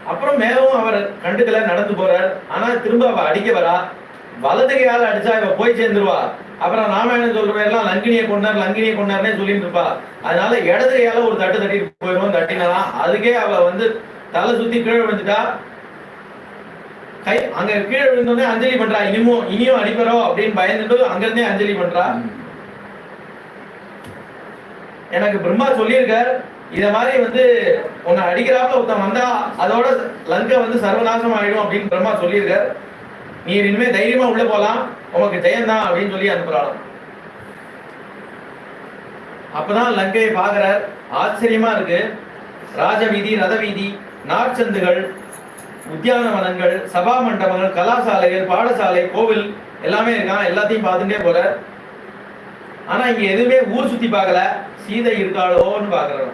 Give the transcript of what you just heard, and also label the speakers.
Speaker 1: அப்புறம் மேலும் அவர் கண்டுக்கல, நடந்து போறார். ஆனா திரும்ப அவ அடிக்க வரா. வலது கையால அடிச்சா இவ போய் சேர்ந்துருவா. அப்புறம் ராமாயணம் சொல்ற எல்லாம் லங்கினியை கொண்டார்னே சொல்லிட்டு இருப்பா. அதனால இடது கையால ஒரு தட்டு தட்டிட்டு போயிடும். தட்டினா அதுக்கே அவ வந்து தலை சுத்தி கீழே விழுந்துட்டா. கை அங்க கீழே விழுந்தோடனே அஞ்சலி பண்றா. இனியும் அடிப்பறோ அப்படின்னு பயந்துட்டு அங்கிருந்தே அஞ்சலி பண்றா. எனக்கு பிரம்மா சொல்லியிருக்கார், இத மாதிரி வந்து உன்னை அடிக்கிறாப்புல ஒருத்தன் வந்தா அதோட லங்கை வந்து சர்வநாசம் ஆயிடும் அப்படின்னு பிரம்மா சொல்லியிருக்கார். நீ இனிமே தைரியமா உள்ள போலாம், உனக்கு ஜெயந்தான் அப்படின்னு சொல்லி அனுப்புறாளாம். அப்பதான் லங்கையை பாக்குறார். ஆச்சரியமா இருக்கு. ராஜவீதி, ரதவீதி, நாற்சந்துகள், உத்தியானவனங்கள், சபா மண்டபங்கள், கலாசாலைகள், பாடசாலை, கோவில் எல்லாமே இருக்கான். எல்லாத்தையும் பார்த்துட்டே போற. ஆனா இங்க எதுவுமே ஊர் சுத்தி பார்க்கல. சீதை இருக்காளோன்னு பாக்குறோம்.